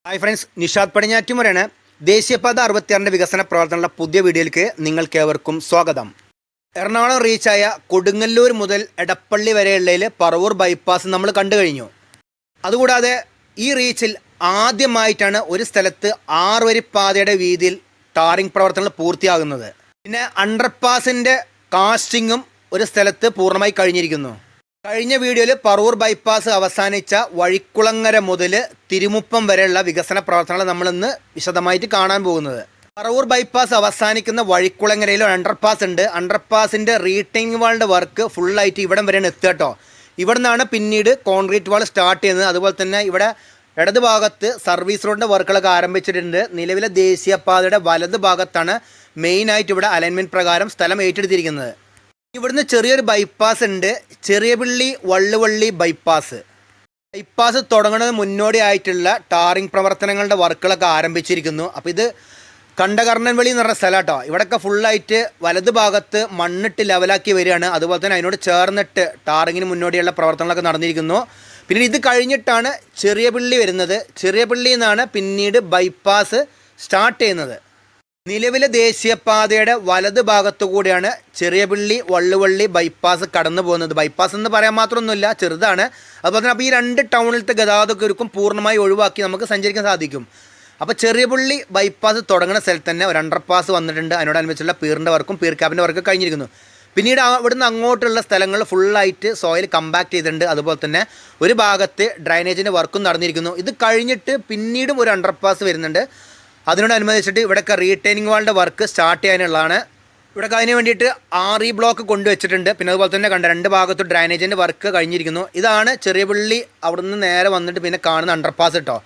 Hi friends, Nishad പടിഞ്ഞാറ്റുമുറയാണ്. ദേശീയപാത 66 വികസന പ്രവർത്തനങ്ങളുടെ പുതിയ വീഡിയോയിലേക്ക് നിങ്ങൾക്കേവർക്കും സ്വാഗതം. എറണാകുളം റീച്ചായ കൊടുങ്ങല്ലൂർ മുതൽ എടപ്പള്ളി വരെയുള്ളതിൽ പറവൂർ ബൈപ്പാസ് നമ്മൾ കണ്ടു കഴിഞ്ഞു. അതുകൂടാതെ ഈ റീച്ചിൽ ആദ്യമായിട്ടാണ് ഒരു സ്ഥലത്ത് 6 വരിപ്പാതയുടെ വീതിയിൽ ടാറിംഗ് പ്രവർത്തനങ്ങൾ പൂർത്തിയാകുന്നത്. പിന്നെ അണ്ടർപാസിൻ്റെ കാസ്റ്റിങ്ങും ഒരു സ്ഥലത്ത് പൂർണ്ണമായി കഴിഞ്ഞിരിക്കുന്നു. കഴിഞ്ഞ വീഡിയോയിൽ പറവൂർ ബൈപ്പാസ് അവസാനിച്ച വഴിക്കുളങ്ങര മുതൽ തിരുമുപ്പം വരെയുള്ള വികസന പ്രവർത്തനങ്ങൾ നമ്മളിന്ന് വിശദമായിട്ട് കാണാൻ പോകുന്നത്. പറവൂർ ബൈപ്പാസ് അവസാനിക്കുന്ന വഴിക്കുളങ്ങരയിൽ അണ്ടർപാസ് ഉണ്ട്. അണ്ടർപാസിൻ്റെ റീടൈനിങ് വാളിൻ്റെ വർക്ക് ഫുള്ളായിട്ട് ഇവിടം വരെയാണ് എത്തുക കേട്ടോ. ഇവിടെ നിന്നാണ് പിന്നീട് കോൺക്രീറ്റ് വാൾ സ്റ്റാർട്ട് ചെയ്യുന്നത്. അതുപോലെ തന്നെ ഇവിടെ ഇടത് ഭാഗത്ത് സർവീസ് റോഡിൻ്റെ വർക്കുകളൊക്കെ ആരംഭിച്ചിട്ടുണ്ട്. നിലവിലെ ദേശീയപാതയുടെ വലത് ഭാഗത്താണ് മെയിനായിട്ട് ഇവിടെ അലൈൻമെൻറ്റ് പ്രകാരം സ്ഥലം ഏറ്റെടുത്തിരിക്കുന്നത്. ഇവിടുന്ന് ചെറിയൊരു ബൈപ്പാസ് ഉണ്ട്, ചെറിയപള്ളി വള്ളുവള്ളി ബൈപ്പാസ്. ബൈപ്പാസ് തുടങ്ങുന്നതിന് മുന്നോടിയായിട്ടുള്ള ടാറിംഗ് പ്രവർത്തനങ്ങളുടെ വർക്കുകളൊക്കെ ആരംഭിച്ചിരിക്കുന്നു. അപ്പോൾ ഇത് കണ്ടകർണൻവെളി എന്ന് പറഞ്ഞ സ്ഥലം കേട്ടോ. ഇവിടെയൊക്കെ ഫുള്ളായിട്ട് വലത് ഭാഗത്ത് മണ്ണിട്ട് ലെവലാക്കി വരികയാണ്. അതുപോലെ തന്നെ അതിനോട് ചേർന്നിട്ട് ടാറിങ്ങിന് മുന്നോടിയുള്ള പ്രവർത്തനങ്ങളൊക്കെ നടന്നിരിക്കുന്നു. പിന്നെ ഇത് കഴിഞ്ഞിട്ടാണ് ചെറിയപള്ളി വരുന്നത്. ചെറിയപള്ളിയിൽ നിന്നാണ് പിന്നീട് ബൈപ്പാസ് സ്റ്റാർട്ട് ചെയ്യുന്നത്. നിലവിലെ ദേശീയപാതയുടെ വലത് ഭാഗത്തു കൂടിയാണ് ചെറിയപള്ളി വള്ളുവള്ളി ബൈപ്പാസ് കടന്നു പോകുന്നത്. ബൈപ്പാസ് എന്ന് പറയാൻ മാത്രമൊന്നുമില്ല, ചെറുതാണ്. അതുപോലെ തന്നെ അപ്പോൾ ഈ രണ്ട് ടൗണിലത്തെ ഗതാഗതക്കുരുക്കും പൂർണ്ണമായി ഒഴിവാക്കി നമുക്ക് സഞ്ചരിക്കാൻ സാധിക്കും. അപ്പോൾ ചെറിയപള്ളി ബൈപ്പാസ് തുടങ്ങുന്ന സ്ഥലത്ത് തന്നെ ഒരു അണ്ടർപാസ് വന്നിട്ടുണ്ട്. അതിനോടനുബന്ധിച്ചുള്ള പീറിൻ്റെ വർക്കും പീർ ക്യാബിൻ്റെ വർക്കും കഴിഞ്ഞിരിക്കുന്നു. പിന്നീട് ഇവിടുന്ന് അങ്ങോട്ടുള്ള സ്ഥലങ്ങൾ ഫുള്ളായിട്ട് സോയിൽ കമ്പാക്ട് ചെയ്തിട്ടുണ്ട്. അതുപോലെ തന്നെ ഒരു ഭാഗത്ത് ഡ്രൈനേജിൻ്റെ വർക്കും നടന്നിരിക്കുന്നു. ഇത് കഴിഞ്ഞിട്ട് പിന്നീടും ഒരു അണ്ടർപാസ് വരുന്നുണ്ട്. അതിനോടനുബന്ധിച്ചിട്ട് ഇവിടെയൊക്കെ റീടൈനിങ് വാളിൻ്റെ വർക്ക് സ്റ്റാർട്ട് ചെയ്യാനുള്ളതാണ്. ഇവിടെയൊക്കെ അതിന് വേണ്ടിയിട്ട് RE ബ്ലോക്ക് കൊണ്ടുവച്ചിട്ടുണ്ട്. പിന്നെ അതുപോലെ തന്നെ കണ്ട രണ്ട് ഭാഗത്തും ഡ്രൈനേജിൻ്റെ വർക്ക് കഴിഞ്ഞിരിക്കുന്നു. ഇതാണ് ചെറിയപള്ളി അവിടുന്ന് നേരെ വന്നിട്ട് പിന്നെ കാണുന്ന അണ്ടർപാസ് കേട്ടോ.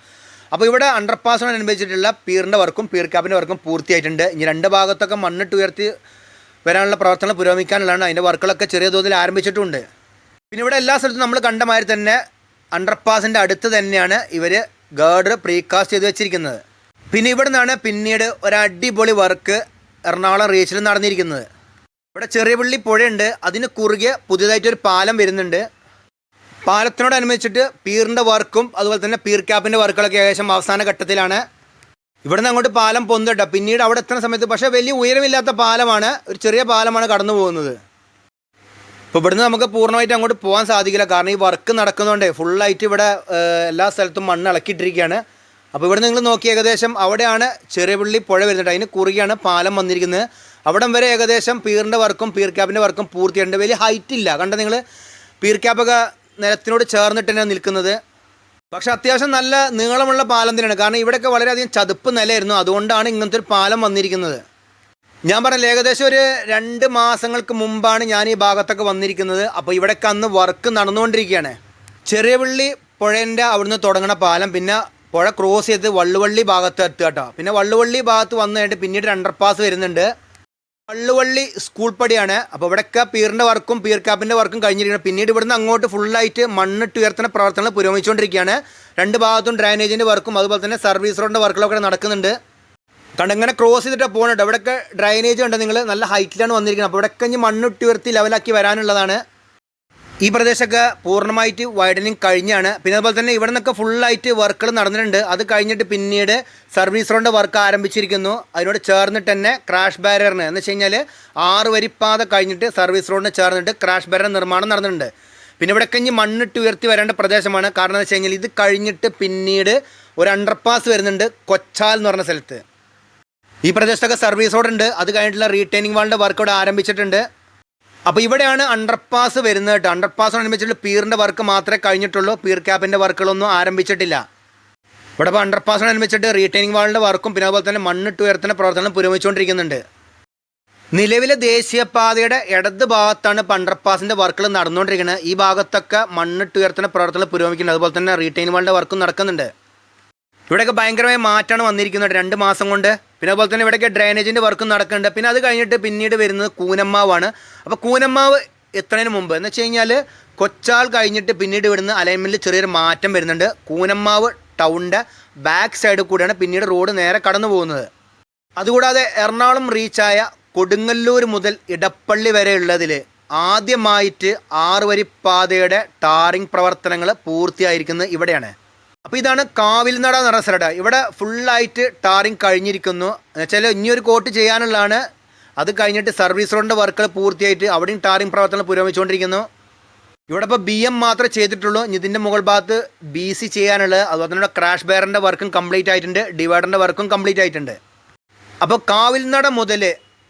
അപ്പോൾ ഇവിടെ അണ്ടർപാസിനോടനുബന്ധിച്ചിട്ടുള്ള പീറിൻ്റെ വർക്കും പീർ ക്യാബിൻ്റെ വർക്കും പൂർത്തിയായിട്ടുണ്ട്. ഇനി രണ്ട് ഭാഗത്തൊക്കെ മണ്ണിട്ട് ഉയർത്തി വരാനുള്ള പ്രവർത്തനം പുരോഗമിക്കാനുള്ളതാണ്. അതിൻ്റെ വർക്കുകളൊക്കെ ചെറിയ തോതിൽ ആരംഭിച്ചിട്ടുണ്ട്. പിന്നെ ഇവിടെ എല്ലാ സ്ഥലത്തും നമ്മൾ കണ്ട മാതിരി തന്നെ അണ്ടർപാസിൻ്റെ അടുത്ത് തന്നെയാണ് ഇവർ ഗാർഡർ പ്രീകാസ്റ്റ് ചെയ്ത് വെച്ചിരിക്കുന്നത്. പിന്നെ ഇവിടെ നിന്നാണ് പിന്നീട് ഒരു അടിപൊളി വർക്ക് എറണാകുളം റീച്ചിൽ നടന്നിരിക്കുന്നത്. ഇവിടെ ചെറിയപള്ളി പുഴയുണ്ട്, അതിന് കുറുകെ പുതിയതായിട്ടൊരു പാലം വരുന്നുണ്ട്. പാലത്തിനോടനുബന്ധിച്ചിട്ട് പീറിൻ്റെ വർക്കും അതുപോലെ തന്നെ പീർ ക്യാപ്പിൻ്റെ വർക്കുകളൊക്കെ ഏകദേശം അവസാന ഘട്ടത്തിലാണ്. ഇവിടെ നിന്ന് അങ്ങോട്ട് പാലം പൊന്തിട്ടോ. പിന്നീട് അവിടെ എത്തുന്ന സമയത്ത് പക്ഷേ വലിയ ഉയരമില്ലാത്ത പാലമാണ്, ഒരു ചെറിയ പാലമാണ് കടന്നു പോകുന്നത്. ഇപ്പോൾ ഇവിടുന്ന് നമുക്ക് പൂർണ്ണമായിട്ട് അങ്ങോട്ട് പോകാൻ സാധിക്കില്ല, കാരണം ഈ വർക്ക് നടക്കുന്നതുകൊണ്ട് ഫുള്ളായിട്ട് ഇവിടെ എല്ലാ സ്ഥലത്തും മണ്ണ് ഇളക്കിയിട്ടിരിക്കുകയാണ്. അപ്പോൾ ഇവിടെ നിങ്ങൾ നോക്കി ഏകദേശം അവിടെയാണ് ചെറിയപള്ളി പുഴ വരുന്നുണ്ട്, അതിന് കുറുകെയാണ് പാലം വന്നിരിക്കുന്നത്. അവിടം വരെ ഏകദേശം പീറിൻ്റെ വർക്കും പീർ ക്യാപ്പിൻ്റെ വർക്കും പൂർത്തിയുണ്ട്. വലിയ ഹൈറ്റ് ഇല്ല, കണ്ട നിങ്ങൾ പീർ ക്യാപ്പൊക്കെ നിലത്തിനോട് ചേർന്നിട്ട് തന്നെയാണ് നിൽക്കുന്നത്. പക്ഷേ അത്യാവശ്യം നല്ല നീളമുള്ള പാലം തന്നെയാണ്, കാരണം ഇവിടെയൊക്കെ വളരെയധികം ചതുപ്പ് നിലയായിരുന്നു. അതുകൊണ്ടാണ് ഇങ്ങനത്തെ ഒരു പാലം വന്നിരിക്കുന്നത്. ഞാൻ പറഞ്ഞില്ല, ഏകദേശം ഒരു 2 മാസങ്ങൾക്ക് മുമ്പാണ് ഞാൻ ഈ ഭാഗത്തൊക്കെ വന്നിരിക്കുന്നത്. അപ്പോൾ ഇവിടെയൊക്കെ അന്ന് വർക്ക് നടന്നുകൊണ്ടിരിക്കുകയാണ്. ചെറിയപള്ളി പുഴേൻ്റെ അവിടുന്ന് തുടങ്ങുന്ന പാലം പിന്നെ പുഴ ക്രോസ് ചെയ്ത് വള്ളുവള്ളി ഭാഗത്ത് എത്തുക കേട്ടോ. പിന്നെ വള്ളുവള്ളി ഭാഗത്ത് വന്നു കഴിഞ്ഞിട്ട് പിന്നീട് അണ്ടർപാസ് വരുന്നുണ്ട്. വള്ളുവള്ളി സ്കൂൾ പടിയാണ്. അപ്പോൾ ഇവിടെയൊക്കെ പീറിൻ്റെ വർക്കും പീർ ക്യാപ്പിൻ്റെ വർക്കും കഴിഞ്ഞിരിക്കുകയാണ്. പിന്നീട് ഇവിടുന്ന് അങ്ങോട്ട് ഫുള്ളായിട്ട് മണ്ണിട്ട് ഉയർത്തുന്ന പ്രവർത്തനങ്ങൾ പുരോഗമിച്ചുകൊണ്ടിരിക്കുകയാണ്. രണ്ട് ഭാഗത്തും ഡ്രൈനേജിൻ്റെ വർക്കും അതുപോലെ തന്നെ സർവീസ് റോഡിൻ്റെ വർക്കുകളൊക്കെ നടക്കുന്നുണ്ട്. കണ്ടിങ്ങനെ ക്രോസ് ചെയ്തിട്ട് പോകുന്നുണ്ട്. ഇവിടെയൊക്കെ ഡ്രൈനേജ് ഉണ്ട്, നിങ്ങൾ നല്ല ഹൈറ്റിലാണ് വന്നിരിക്കുന്നത്. അപ്പോൾ ഇവിടെയൊക്കെ ഇനി മണ്ണിട്ട് ഉയർത്തി ലെവലാക്കി വരാനുള്ളതാണ്. ഈ പ്രദേശമൊക്കെ പൂർണ്ണമായിട്ട് വൈഡനിങ് കഴിഞ്ഞാണ്. പിന്നെ അതുപോലെ തന്നെ ഇവിടെ നിന്നൊക്കെ ഫുള്ളായിട്ട് വർക്കുകൾ നടന്നിട്ടുണ്ട്. അത് കഴിഞ്ഞിട്ട് പിന്നീട് സർവീസ് റോഡിൻ്റെ വർക്ക് ആരംഭിച്ചിരിക്കുന്നു. അതിനോട് ചേർന്നിട്ട് തന്നെ ക്രാഷ് ബാരിയറിന് എന്ന് വെച്ച് കഴിഞ്ഞാൽ 6 വരിപ്പാത കഴിഞ്ഞിട്ട് സർവീസ് റോഡിന് ചേർന്നിട്ട് ക്രാഷ് ബാരിയർ നിർമ്മാണം നടന്നിട്ടുണ്ട്. പിന്നെ ഇവിടെ കഴിഞ്ഞ് മണ്ണിട്ട് ഉയർത്തി വരേണ്ട പ്രദേശമാണ്. കാരണം എന്ന് വെച്ച് കഴിഞ്ഞാൽ ഇത് കഴിഞ്ഞിട്ട് പിന്നീട് ഒരു അണ്ടർപാസ് വരുന്നുണ്ട് കൊച്ചാൽ എന്ന് പറഞ്ഞ സ്ഥലത്ത്. ഈ പ്രദേശത്തൊക്കെ സർവീസ് റോഡുണ്ട്. അത് കഴിഞ്ഞിട്ടുള്ള റീടൈനിങ് വാളിൻ്റെ വർക്ക് ഇവിടെ ആരംഭിച്ചിട്ടുണ്ട്. അപ്പോൾ ഇവിടെയാണ് അണ്ടർപാസ് വരുന്നത് കേട്ടോ. അണ്ടർപാസിനനുസരിച്ചുള്ള പീറിൻ്റെ വർക്ക് മാത്രമേ കഴിഞ്ഞിട്ടുള്ളൂ, പീർ ക്യാപ്പിൻ്റെ വർക്കുകളൊന്നും ആരംഭിച്ചിട്ടില്ല. ഇവിടെ ഇപ്പോൾ അണ്ടർപാസിനനുസരിച്ചിട്ട് റീടൈനിങ് വാളിൻ്റെ വർക്കും പിന്നെ അതുപോലെ തന്നെ മണ്ണിട്ട് ഉയർത്തുന്ന പ്രവർത്തനം പുരോഗമിച്ചുകൊണ്ടിരിക്കുന്നുണ്ട്. നിലവിലെ ദേശീയപാതയുടെ ഇടത് ഭാഗത്താണ് ഇപ്പോൾ അണ്ടർപാസിൻ്റെ വർക്കുകൾ നടന്നുകൊണ്ടിരിക്കുന്നത്. ഈ ഭാഗത്തൊക്കെ മണ്ണിട്ട് ഉയർത്തുന്ന പ്രവർത്തനം പുരോഗമിക്കുന്നുണ്ട്. അതുപോലെ തന്നെ റീടൈനിങ് വാളിൻ്റെ വർക്കും നടക്കുന്നുണ്ട്. ഇവിടെയൊക്കെ ഭയങ്കരമായ മാറ്റമാണ് വന്നിരിക്കുന്നത് 2 മാസം കൊണ്ട്. പിന്നെ അതുപോലെ തന്നെ ഇവിടെയൊക്കെ ഡ്രൈനേജിൻ്റെ വർക്കും നടക്കുന്നുണ്ട്. പിന്നെ അത് കഴിഞ്ഞിട്ട് പിന്നീട് വരുന്നത് കൂനമ്മാവാണ്. അപ്പോൾ കൂനമ്മാവ് എത്തുന്നതിന് മുമ്പ് എന്ന് വെച്ച് കഴിഞ്ഞാൽ കൊച്ചാൽ കഴിഞ്ഞിട്ട് പിന്നീട് ഇവിടുന്ന് അലൈൻമെൻറ്റിൽ ചെറിയൊരു മാറ്റം വരുന്നുണ്ട്. കൂനമ്മാവ് ടൗണിൻ്റെ ബാക്ക് സൈഡിൽ കൂടിയാണ് പിന്നീട് റോഡ് നേരെ കടന്നു പോകുന്നത്. അതുകൂടാതെ എറണാകുളം റീച്ചായ കൊടുങ്ങല്ലൂർ മുതൽ ഇടപ്പള്ളി വരെ ഉള്ളതിൽ ആദ്യമായിട്ട് 6 വരിപ്പാതയുടെ ടാറിംഗ് പ്രവർത്തനങ്ങൾ പൂർത്തിയായിരിക്കുന്നത് ഇവിടെയാണ്. അപ്പോൾ ഇതാണ് കാവിൽനട എന്ന് പറഞ്ഞ സ്ഥലം. ഇവിടെ ഫുള്ളായിട്ട് ടാറിങ് കഴിഞ്ഞിരിക്കുന്നു. എന്നുവെച്ചാൽ ഇനിയൊരു കോട്ട് ചെയ്യാനുള്ളതാണ്. അത് കഴിഞ്ഞിട്ട് സർവീസ് റോഡിൻ്റെ വർക്കുകൾ പൂർത്തിയായിട്ട് അവിടെയും ടാറിങ് പ്രവർത്തനം പുരോഗമിച്ചുകൊണ്ടിരിക്കുന്നു. ഇവിടെ ഇപ്പോൾ BM മാത്രമേ ചെയ്തിട്ടുള്ളൂ. ഇതിൻ്റെ മുകൾ ഭാഗത്ത് BC ചെയ്യാനുള്ളത്. അതുപോലെ തന്നെ ക്രാഷ് ബെയറിൻ്റെ വർക്കും കംപ്ലീറ്റ് ആയിട്ടുണ്ട്. ഡിവൈഡറിൻ്റെ വർക്കും കംപ്ലീറ്റ് ആയിട്ടുണ്ട്. അപ്പോൾ കാവിൽനട മുതൽ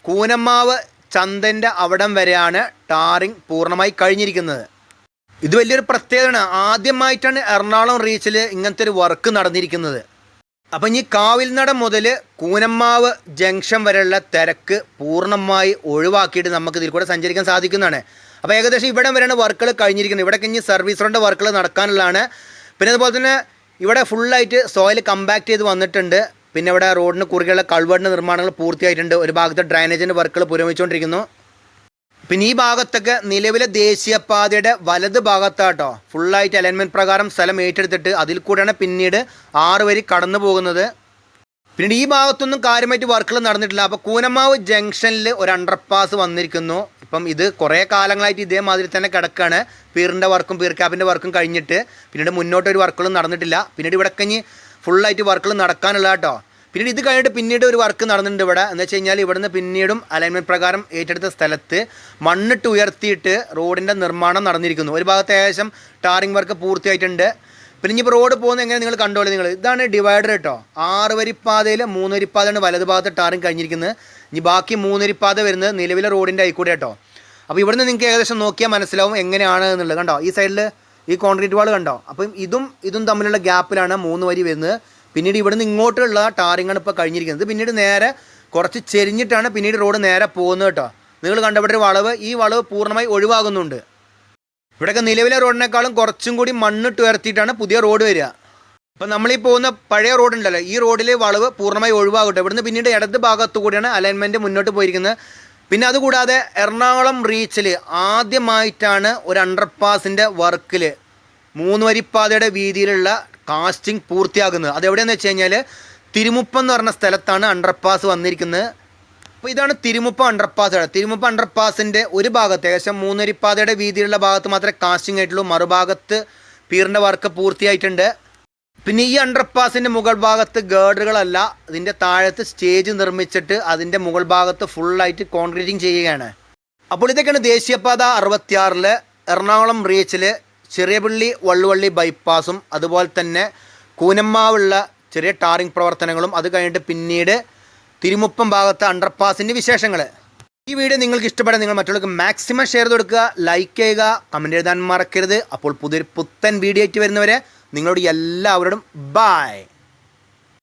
കൂനമ്മാവ് ചന്തൻ്റെ അവിടം വരെയാണ് ടാറിങ് പൂർണ്ണമായി കഴിഞ്ഞിരിക്കുന്നത്. ഇത് വലിയൊരു പ്രത്യേകതയാണ്. ആദ്യമായിട്ടാണ് എറണാകുളം റീച്ചിൽ ഇങ്ങനത്തെ ഒരു വർക്ക് നടന്നിരിക്കുന്നത്. അപ്പം ഇനി കാവിൽനട മുതൽ കൂനമ്മാവ് ജംഗ്ഷൻ വരെയുള്ള തിരക്ക് പൂർണ്ണമായി ഒഴിവാക്കിയിട്ട് നമുക്ക് ഇതിൽ കൂടെ സഞ്ചരിക്കാൻ സാധിക്കുന്നതാണ്. അപ്പോൾ ഏകദേശം ഇവിടെ വരെയാണ് വർക്കുകൾ കഴിഞ്ഞിരിക്കുന്നത്. ഇവിടെ ഇനി സർവീസ് റോഡിൻ്റെ വർക്കുകൾ നടക്കാനുള്ളതാണ്. പിന്നെ അതുപോലെ തന്നെ ഇവിടെ ഫുള്ളായിട്ട് സോയിൽ കമ്പാക്ട് ചെയ്ത് വന്നിട്ടുണ്ട്. പിന്നെ ഇവിടെ റോഡിന് കുറുകെയുള്ള കൾവറിൻ്റെ നിർമ്മാണങ്ങൾ പൂർത്തിയായിട്ടുണ്ട്. ഒരു ഭാഗത്ത് ഡ്രൈനേജിൻ്റെ വർക്കുകൾ പുരോഗമിച്ചുകൊണ്ടിരിക്കുന്നു. പിന്നെ ഈ ഭാഗത്തൊക്കെ നിലവിലെ ദേശീയപാതയുടെ വലത് ഭാഗത്താട്ടോ ഫുള്ളായിട്ട് അലൈൻമെൻറ്റ് പ്രകാരം സ്ഥലം ഏറ്റെടുത്തിട്ട് അതിൽ കൂടെയാണ് പിന്നീട് 6 വരി കടന്നു പോകുന്നത്. പിന്നീട് ഈ ഭാഗത്തൊന്നും കാര്യമായിട്ട് വർക്കുകൾ നടന്നിട്ടില്ല. അപ്പോൾ കൂനമ്മാവ് ജംഗ്ഷനിൽ ഒരു അണ്ടർപാസ് വന്നിരിക്കുന്നു. ഇപ്പം ഇത് കുറേ കാലങ്ങളായിട്ട് ഇതേമാതിരി തന്നെ കിടക്കുകയാണ്. പീറിൻ്റെ വർക്കും പീർ ക്യാബിൻ്റെ വർക്കും കഴിഞ്ഞിട്ട് പിന്നീട് മുന്നോട്ടൊരു വർക്കുകളും നടന്നിട്ടില്ല. പിന്നീട് ഇവിടെ കഴിഞ്ഞ് ഫുള്ളായിട്ട് വർക്കുകൾ നടക്കാനുള്ള കേട്ടോ. പിന്നീട് ഇത് കഴിഞ്ഞിട്ട് പിന്നീട് ഒരു വർക്ക് നടന്നിട്ടുണ്ട് ഇവിടെ. എന്ന് വെച്ച് കഴിഞ്ഞാൽ ഇവിടുന്ന് പിന്നീടും അലൈൻമെൻറ്റ് പ്രകാരം ഏറ്റെടുത്ത സ്ഥലത്ത് മണ്ണിട്ട് ഉയർത്തിയിട്ട് റോഡിൻ്റെ നിർമ്മാണം നടന്നിരിക്കുന്നു. ഒരു ഭാഗത്ത് ഏകദേശം ടാറിങ് വർക്ക് പൂർത്തിയായിട്ടുണ്ട്. പിന്നെ ഇനിയിപ്പോൾ റോഡ് പോകുന്നത് എങ്ങനെ നിങ്ങൾ കണ്ടോളൂ. ഇതാണ് ഡിവൈഡർ കേട്ടോ. 6 വരിപ്പാതയിൽ 3 വരിപ്പാതയാണ് വലത് ഭാഗത്ത് ടാറിങ് കഴിഞ്ഞിരിക്കുന്നത്. ഇനി ബാക്കി 3 വരിപ്പാത വരുന്നത് നിലവിലെ റോഡിൻ്റെ ആയിക്കൂടെ കേട്ടോ. അപ്പോൾ ഇവിടുന്ന് നിങ്ങൾക്ക് ഏകദേശം നോക്കിയാൽ മനസ്സിലാവും എങ്ങനെയാണ് എന്നുള്ളത്. കണ്ടോ ഈ സൈഡിൽ ഈ കോൺക്രീറ്റ് വാൾ കണ്ടോ. അപ്പം ഇതും തമ്മിലുള്ള ഗ്യാപ്പിലാണ് 3 വരി വരുന്നത്. പിന്നീട് ഇവിടുന്ന് ഇങ്ങോട്ടുള്ള ടാറിങ്ങാണ് ഇപ്പോൾ കഴിഞ്ഞിരിക്കുന്നത്. പിന്നീട് നേരെ കുറച്ച് ചെരിഞ്ഞിട്ടാണ് പിന്നീട് റോഡ് നേരെ പോകുന്നത് കേട്ടോ. നിങ്ങൾ കണ്ടപ്പെട്ടൊരു വളവ്, ഈ വളവ് പൂർണ്ണമായി ഒഴിവാകുന്നുണ്ട്. ഇവിടെയൊക്കെ നിലവിലെ റോഡിനേക്കാളും കുറച്ചും കൂടി മണ്ണിട്ട് ഉയർത്തിയിട്ടാണ് പുതിയ റോഡ് വരിക. അപ്പം നമ്മളീ പോകുന്ന പഴയ റോഡുണ്ടല്ലോ, ഈ റോഡിലെ വളവ് പൂർണ്ണമായി ഒഴിവാകട്ടെ. ഇവിടുന്ന് പിന്നീട് ഇടത് ഭാഗത്തു കൂടിയാണ് അലൈൻമെൻറ്റ് മുന്നോട്ട് പോയിരിക്കുന്നത്. പിന്നെ അതുകൂടാതെ എറണാകുളം റീച്ചിൽ ആദ്യമായിട്ടാണ് ഒരു അണ്ടർപാസിൻ്റെ വർക്കിൽ 3 വരിപ്പാതയുടെ വീതിയിലുള്ള കാസ്റ്റിംഗ് പൂർത്തിയാകുന്നത്. അതെവിടെയെന്ന് വെച്ച് കഴിഞ്ഞാൽ തിരുമുപ്പം എന്ന് പറഞ്ഞ സ്ഥലത്താണ് അണ്ടർപാസ് വന്നിരിക്കുന്നത്. അപ്പോൾ ഇതാണ് തിരുമുപ്പം അണ്ടർപാസ്. തിരുമുപ്പം അണ്ടർപാസിൻ്റെ ഒരു ഭാഗത്ത് ഏകദേശം 3 വരിപ്പാതയുടെ വീതിയിലുള്ള ഭാഗത്ത് മാത്രമേ കാസ്റ്റിംഗ് ആയിട്ടുള്ളൂ. മറുഭാഗത്ത് പീറിൻ്റെ വർക്ക് പൂർത്തിയായിട്ടുണ്ട്. പിന്നെ ഈ അണ്ടർപാസിൻ്റെ മുകൾ ഭാഗത്ത് ഗേർഡറുകളല്ല, അതിൻ്റെ താഴത്ത് സ്റ്റേജ് നിർമ്മിച്ചിട്ട് അതിൻ്റെ മുകൾ ഭാഗത്ത് ഫുള്ളായിട്ട് കോൺക്രീറ്റിംഗ് ചെയ്യുകയാണ്. അപ്പോൾ ഇതൊക്കെയാണ് ദേശീയപാത 66 എറണാകുളം റീച്ചിൽ ചെറിയപള്ളി വള്ളുവള്ളി ബൈപ്പാസും അതുപോലെ തന്നെ കൂനമ്മാവുള്ള ചെറിയ ടാറിങ് പ്രവർത്തനങ്ങളും അത് കഴിഞ്ഞിട്ട് പിന്നീട് തിരുമുപ്പം ഭാഗത്ത് അണ്ടർപാസിൻ്റെ വിശേഷങ്ങൾ. ഈ വീഡിയോ നിങ്ങൾക്ക് ഇഷ്ടപ്പെടാൻ നിങ്ങൾ മറ്റുള്ളവർക്ക് മാക്സിമം ഷെയർ ചെയ്ത് കൊടുക്കുക, ലൈക്ക് ചെയ്യുക, കമൻറ്റ് എഴുതാൻ മറക്കരുത്. അപ്പോൾ പുതിയൊരു പുത്തൻ വീഡിയോ ആയിട്ട് വരുന്നവരെ നിങ്ങളോട് എല്ലാവരോടും ബൈ.